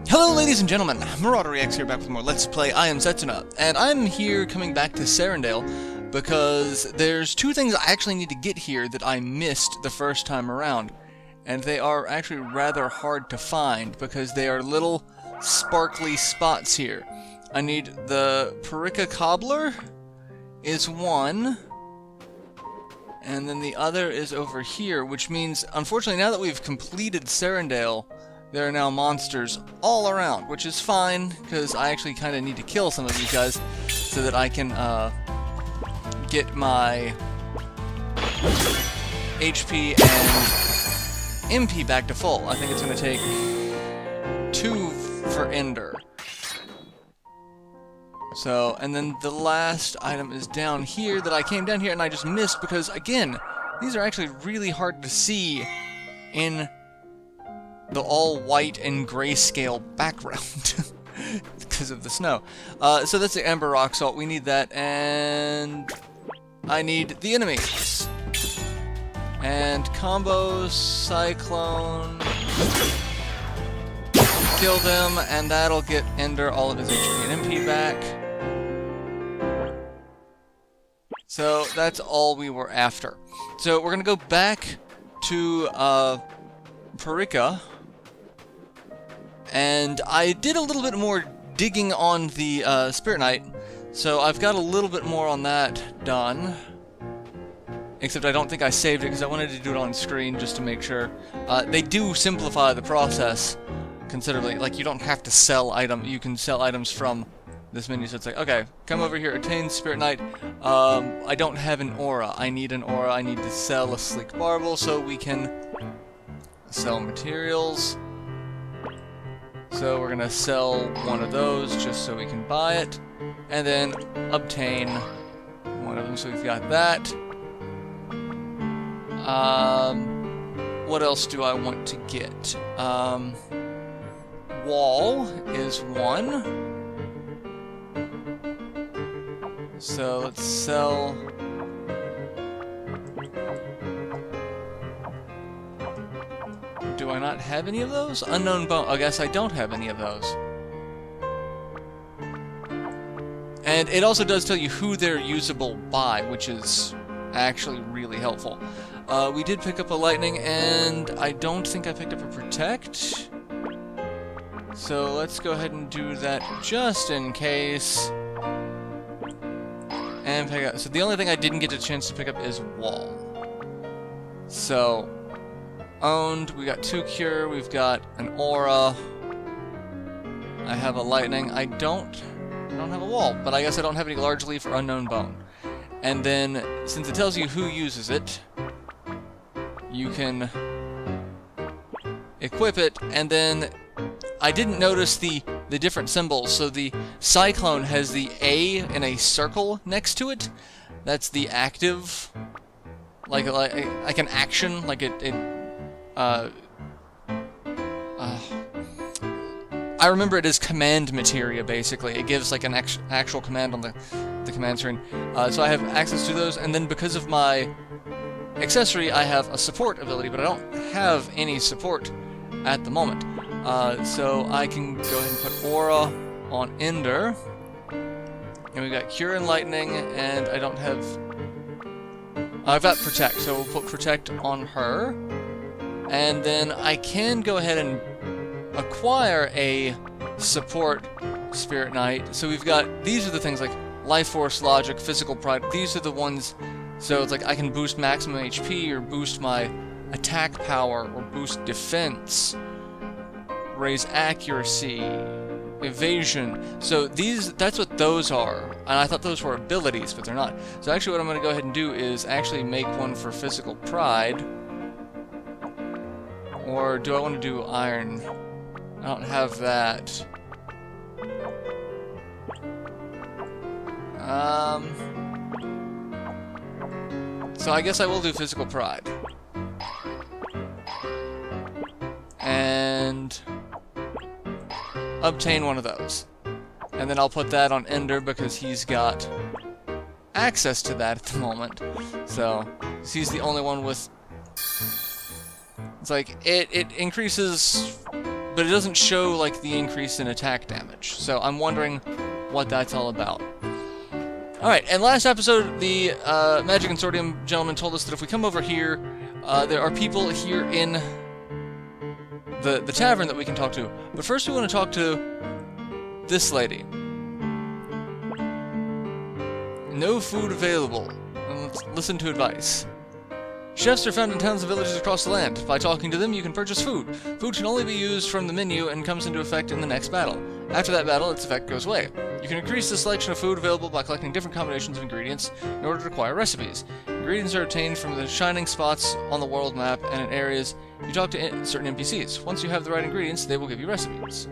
Hello ladies and gentlemen, MarauderEX here back with more Let's Play. I am Setsuna, and I'm here coming back to Serendale because there's two things I actually need to get here that I missed the first time around. And they are actually rather hard to find because they are little sparkly spots here. I need the Purikka cobbler is one, and then the other is over here, which means, unfortunately, now that we've completed Serendale, there are now monsters all around, which is fine, because I actually kind of need to kill some of these guys so that I can get my HP and MP back to full. I think it's going to take 2 for Ender. So, and then the last item is down here that I came down here and I just missed because, again, these are actually really hard to see in the all-white and grayscale background because of the snow. So that's the Ember Rock Salt. We need that, and I need the enemies. And combos, Cyclone, kill them, and that'll get Ender all of his HP and MP back. So that's all we were after. So we're gonna go back to Purikka. And I did a little bit more digging on the Spirit Knight, so I've got a little bit more on that done. Except I don't think I saved it because I wanted to do it on screen just to make sure. They do simplify the process considerably. Like, you don't have to sell items. You can sell items from this menu, so it's like, okay, come over here, attain Spirit Knight. I don't have an aura. I need an aura. I need to sell a Sleek Barbel so we can sell materials. So we're gonna sell one of those just so we can buy it, and then obtain one of them. So we've got that. What else do I want to get? Wall is one. So let's sell. Do I not have any of those? Unknown Bone. I guess I don't have any of those. And it also does tell you who they're usable by, which is actually really helpful. We did pick up a Lightning, and I don't think I picked up a Protect. So let's go ahead and do that just in case. And pick up. So the only thing I didn't get a chance to pick up is Wall. So owned, we got 2 Cure, we've got an Aura, I have a Lightning, I don't have a Wall, but I guess I don't have any Large Leaf or Unknown Bone. And then, since it tells you who uses it, you can equip it, and then I didn't notice the different symbols, so the Cyclone has the A in a circle next to it. That's the active, like an action, like I remember it as command materia, basically. It gives like an actual command on the command screen. So I have access to those, and then because of my accessory, I have a support ability, but I don't have any support at the moment. So I can go ahead and put Aura on Ender. And we've got Cure and Lightning, and I don't have... I've got Protect, so we'll put Protect on her. And then I can go ahead and acquire a support Spirit Knight. So we've got, these are the things like Life Force, Logic, Physical Pride. These are the ones, so it's like I can boost maximum HP or boost my attack power or boost defense, raise accuracy, evasion. So these, that's what those are. And I thought those were abilities, but they're not. So actually what I'm going to go ahead and do is actually make one for Physical Pride. Or do I want to do Iron? I don't have that. So I guess I will do Physical Pride. And obtain one of those. And then I'll put that on Ender because he's got access to that at the moment. So he's the only one with It's like, it increases, but it doesn't show, like, the increase in attack damage. So I'm wondering what that's all about. Alright, and last episode, the Magic Consortium gentleman told us that if we come over here, there are people here in the tavern that we can talk to. But first we want to talk to this lady. No food available. Let's listen to advice. Chefs are found in towns and villages across the land. By talking to them, you can purchase food. Food can only be used from the menu and comes into effect in the next battle. After that battle, its effect goes away. You can increase the selection of food available by collecting different combinations of ingredients in order to acquire recipes. Ingredients are obtained from the shining spots on the world map and in areas you talk to certain NPCs. Once you have the right ingredients, they will give you recipes.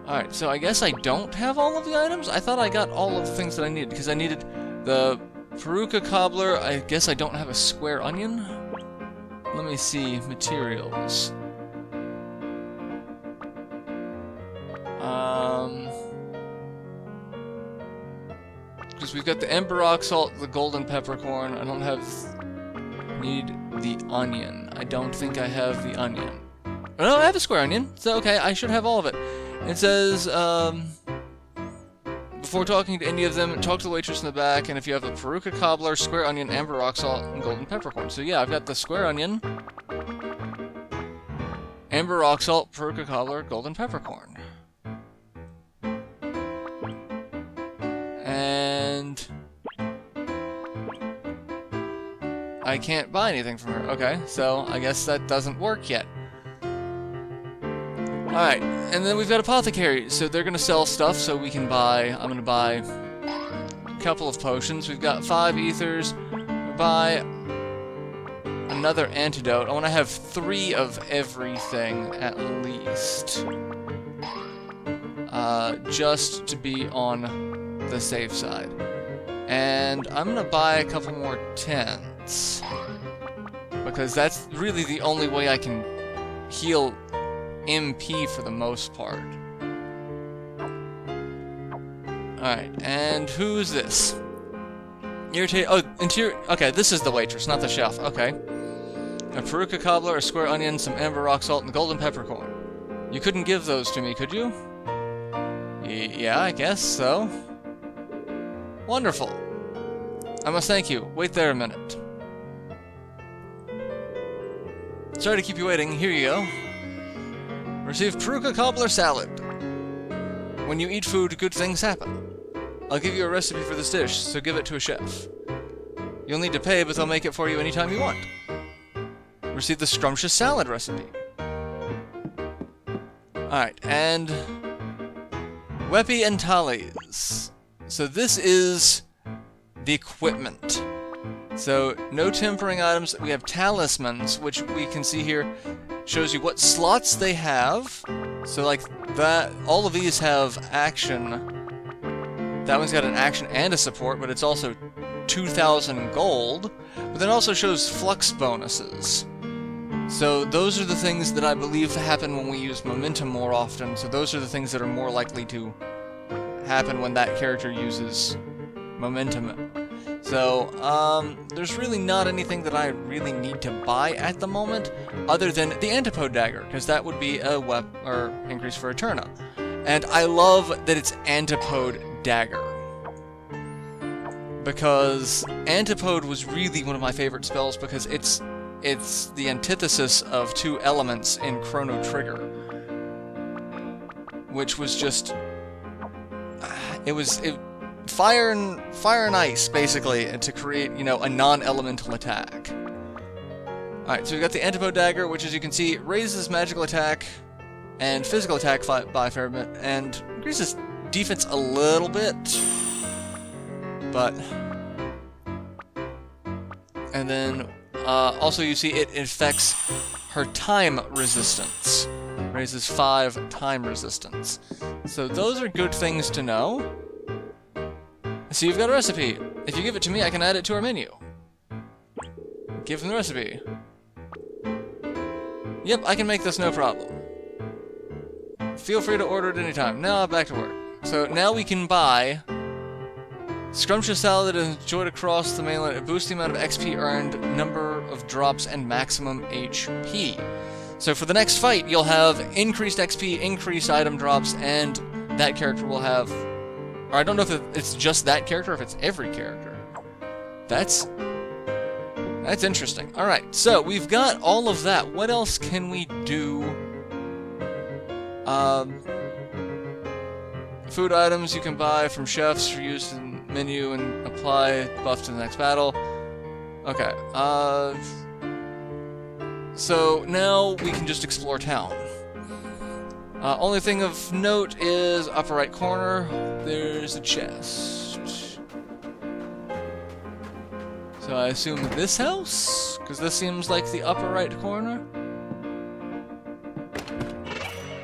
Alright, so I guess I don't have all of the items? I thought I got all of the things that I needed, because I needed the Purikka cobbler. I guess I don't have a square onion? Let me see. Materials. Because we've got the ember rock salt, the golden peppercorn. I don't have... Need the onion. I don't think I have the onion. Oh, no, I have a square onion. So, okay, I should have all of it. It says, before talking to any of them, talk to the waitress in the back, and if you have a Purikka cobbler, square onion, amber rock salt, and golden peppercorn. So yeah, I've got the square onion, amber rock salt, Purikka cobbler, golden peppercorn. And I can't buy anything from her. Okay, so I guess that doesn't work yet. Alright, and then we've got apothecaries, so they're gonna sell stuff, so we can buy, I'm gonna buy a couple of potions. We've got 5 ethers, buy another antidote. I want to have 3 of everything at least, just to be on the safe side. And I'm gonna buy a couple more tents, because that's really the only way I can heal MP for the most part. Alright, and who's this? Irritate. Oh, interior. Okay, this is the waitress, not the chef. Okay. A Purikka cobbler, a square onion, some amber rock salt, and golden peppercorn. You couldn't give those to me, could you? Yeah, I guess so. Wonderful. I must thank you. Wait there a minute. Sorry to keep you waiting. Here you go. Receive Purikka cobbler salad. When you eat food, good things happen. I'll give you a recipe for this dish, so give it to a chef. You'll need to pay, but they'll make it for you anytime you want. Receive the scrumptious salad recipe. Alright, and... Wepi and Tallies. So this is the equipment. So, no tempering items. We have talismans, which we can see here shows you what slots they have. So, like, that, all of these have action. That one's got an action and a support, but it's also 2,000 gold. But then also shows flux bonuses. So, those are the things that I believe happen when we use momentum more often. So, those are the things that are more likely to happen when that character uses momentum. So, there's really not anything that I really need to buy at the moment, other than the Antipode Dagger, because that would be a increase for Eterna. And I love that it's Antipode Dagger, because Antipode was really one of my favorite spells, because it's the antithesis of 2 elements in Chrono Trigger, which was just... Fire and ice, basically, to create, you know, a non-elemental attack. Alright, so we've got the Antipode Dagger, which, as you can see, raises magical attack and physical attack by a fair bit, and increases defense a little bit, but... And then, also you see it affects her time resistance. Raises 5 time resistance. So those are good things to know. So you've got a recipe. If you give it to me, I can add it to our menu. Give them the recipe. Yep, I can make this no problem. Feel free to order it anytime. Now back to work. So now we can buy Scrumptious Salad that is enjoyed across the mainland. It boosts the amount of XP earned, number of drops, and maximum HP. So for the next fight, you'll have increased XP, increased item drops, and that character will have... Or I don't know if it's just that character or if it's every character. That's interesting. Alright, so we've got all of that. What else can we do? Food items you can buy from chefs for use in menu and apply buff to the next battle. Okay, so now we can just explore town. Only thing of note is upper right corner, there's a chest. So I assume this house? Because this seems like the upper right corner.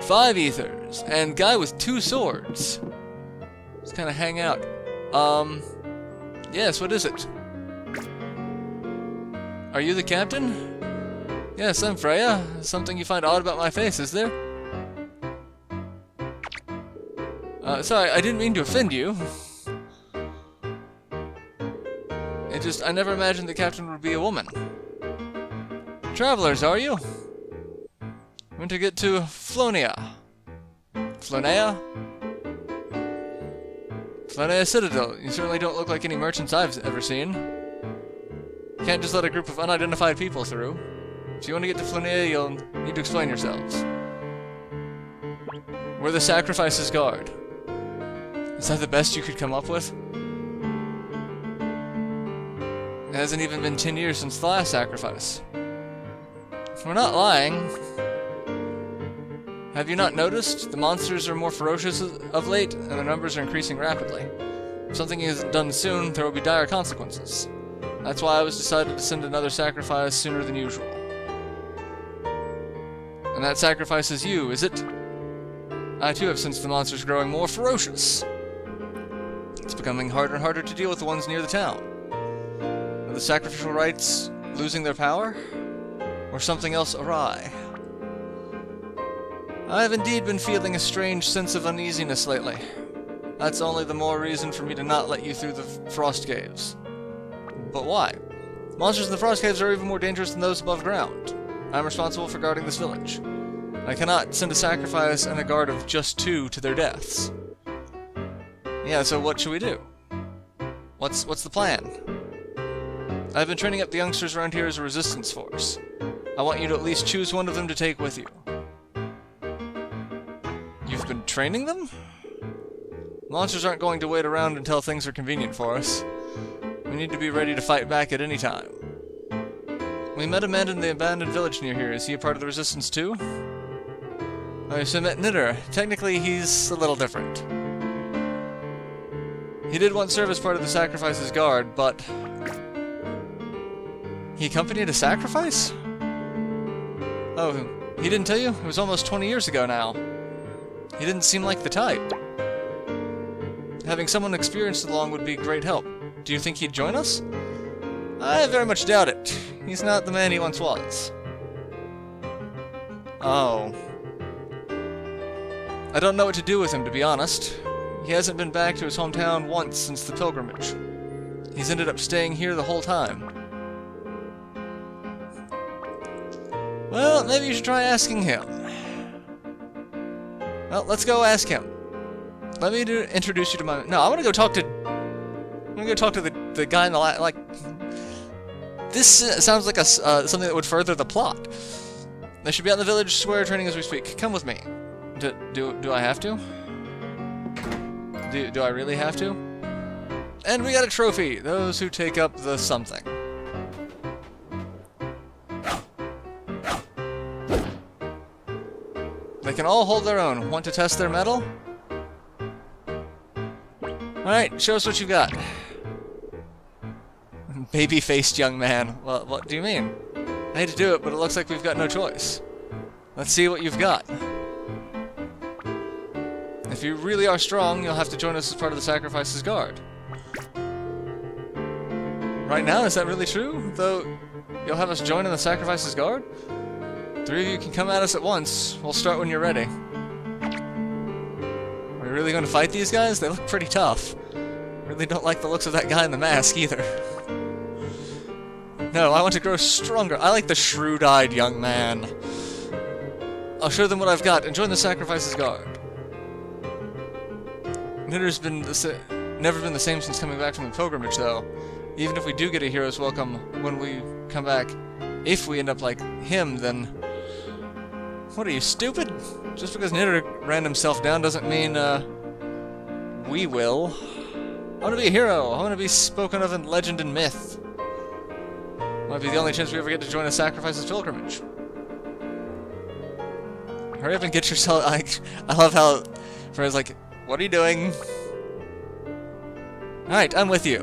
5 ethers, and guy with 2 swords. Let's kind of hang out. Yes, what is it? Are you the captain? Yes, I'm Freyja. Something you find odd about my face, is there? Sorry, I didn't mean to offend you. I never imagined the captain would be a woman. Travelers, are you? Want to get to Flonia. Flonia? Flonia Citadel. You certainly don't look like any merchants I've ever seen. You can't just let a group of unidentified people through. If you want to get to Flonia, you'll need to explain yourselves. We're the Sacrifice's Guard. Is that the best you could come up with? It hasn't even been 10 years since the last sacrifice. We're not lying. Have you not noticed? The monsters are more ferocious of late, and their numbers are increasing rapidly. If something isn't done soon, there will be dire consequences. That's why I was decided to send another sacrifice sooner than usual. And that sacrifice is you, is it? I too have sensed the monsters growing more ferocious. It's becoming harder and harder to deal with the ones near the town. Are the sacrificial rites losing their power? Or something else awry? I have indeed been feeling a strange sense of uneasiness lately. That's only the more reason for me to not let you through the Frost Caves. But why? Monsters in the Frost Caves are even more dangerous than those above ground. I'm responsible for guarding this village. I cannot send a sacrifice and a guard of just 2 to their deaths. Yeah, so what should we do? What's the plan? I've been training up the youngsters around here as a resistance force. I want you to at least choose one of them to take with you. You've been training them? Monsters aren't going to wait around until things are convenient for us. We need to be ready to fight back at any time. We met a man in the abandoned village near here. Is he a part of the resistance too? I also met Knitter. Technically, he's a little different. He did once serve as part of the Sacrifice's Guard, but... He accompanied a sacrifice? Oh, he didn't tell you? It was almost 20 years ago now. He didn't seem like the type. Having someone experienced along would be great help. Do you think he'd join us? I very much doubt it. He's not the man he once was. Oh. I don't know what to do with him, to be honest. He hasn't been back to his hometown once since the pilgrimage. He's ended up staying here the whole time. Well, maybe you should try asking him. Well, let's go ask him. Let me introduce you to my... No, I want to go talk to... I'm gonna go talk to the guy in the like... This sounds like something that would further the plot. They should be out in the village square training as we speak. Come with me. Do I have to? Do I really have to? And we got a trophy. Those who take up the something. They can all hold their own. Want to test their mettle? Alright, show us what you got. Baby-faced young man. Well, what do you mean? I hate to do it, but it looks like we've got no choice. Let's see what you've got. If you really are strong, you'll have to join us as part of the Sacrifice's Guard. Right now, is that really true? Though, you'll have us join in the Sacrifice's Guard? 3 of you can come at us at once. We'll start when you're ready. Are we really going to fight these guys? They look pretty tough. Really don't like the looks of that guy in the mask, either. No, I want to grow stronger. I like the shrewd-eyed young man. I'll show them what I've got and join the Sacrifices Guard. Nidder's never been the same since coming back from the pilgrimage, though. Even if we do get a hero's welcome when we come back, if we end up like him, then... What are you, stupid? Just because Nidder ran himself down doesn't mean, we will. I want to be a hero. I want to be spoken of in legend and myth. Might be the only chance we ever get to join a Sacrifices pilgrimage. Hurry up and get yourself... I love how Freyja's like, what are you doing? Alright, I'm with you.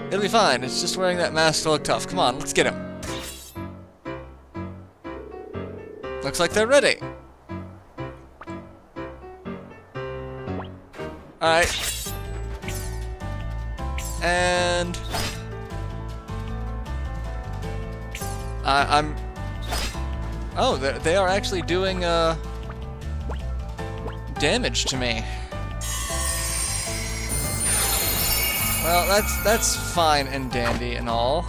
It'll be fine. It's just wearing that mask to look tough. Come on, let's get him. Looks like they're ready. Alright. And... I'm... Oh, they are actually doing, damage to me. Well, that's fine and dandy and all.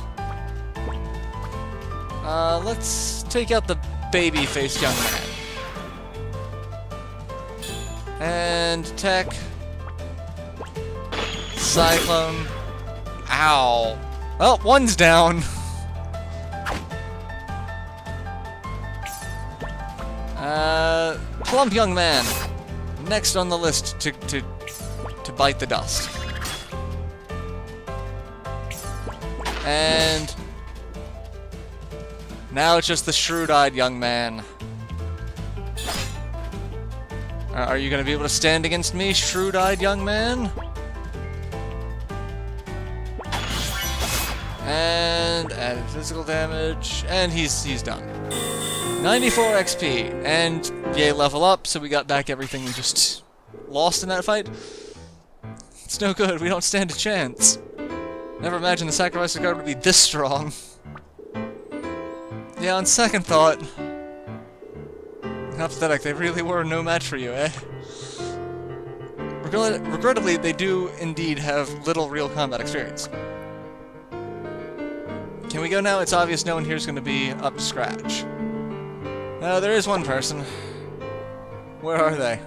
Let's take out the baby-faced young man. And tech. Cyclone. Ow. Well, one's down. Plump young man. Next on the list to bite the dust. And now it's just the shrewd-eyed young man. Are you gonna be able to stand against me, shrewd-eyed young man? And added physical damage, and he's done. 94 XP, and yay, level up, so we got back everything we just lost in that fight. It's no good, we don't stand a chance. Never imagined the Sacrifices Guard would be this strong. Yeah, on second thought... How pathetic, they really were no match for you, eh? Regrettably, they do indeed have little real combat experience. Can we go now? It's obvious no one here is going to be up to scratch. No, there is one person. Where are they?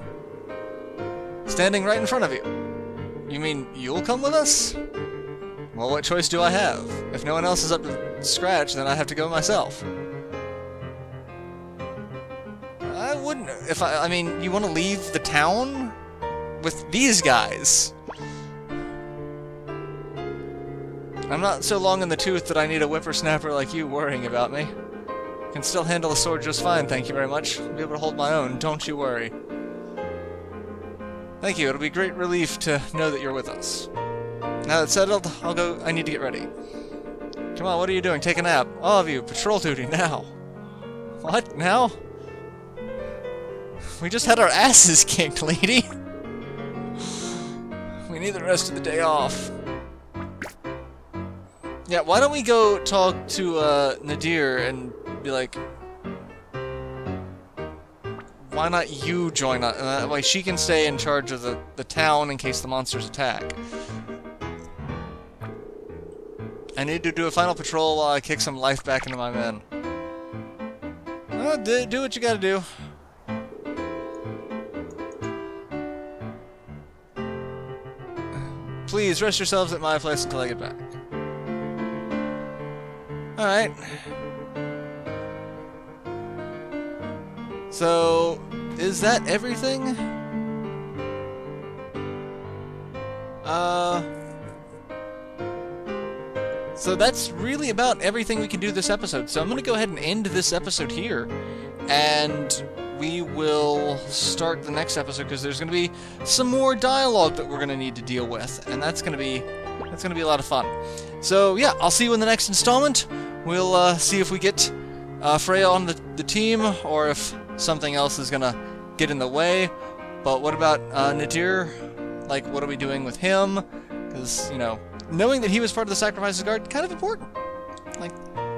Standing right in front of you. You mean you'll come with us? Well, what choice do I have? If no one else is up to scratch, then I have to go myself. I wouldn't... I mean, you want to leave the town? With these guys? I'm not so long in the tooth that I need a whippersnapper like you worrying about me. Can still handle a sword just fine, thank you very much. I'll be able to hold my own, don't you worry. Thank you, it'll be great relief to know that you're with us. Now that's settled, I'll go. I need to get ready. Come on, what are you doing? Take a nap. All of you, patrol duty now. What? Now? We just had our asses kicked, lady. We need the rest of the day off. Yeah, why don't we go talk to Nadir and be like, why not you join us? That way she can stay in charge of the town in case the monsters attack. I need to do a final patrol while I kick some life back into my men. Do what you gotta do. Please, rest yourselves at my place until I get back. Alright. So, is that everything? So that's really about everything we can do this episode. So I'm gonna go ahead and end this episode here, and we will start the next episode because there's gonna be some more dialogue that we're gonna need to deal with, and that's gonna be a lot of fun. So yeah, I'll see you in the next installment. We'll see if we get Freyja on the team, or if something else is gonna get in the way. But what about Nadir? Like, what are we doing with him? Because, you know, knowing that he was part of the Sacrifices Guard, kind of important. Like,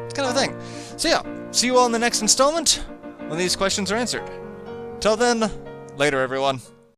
it's kind of a thing. So yeah, see you all in the next installment when these questions are answered. Till then, later everyone.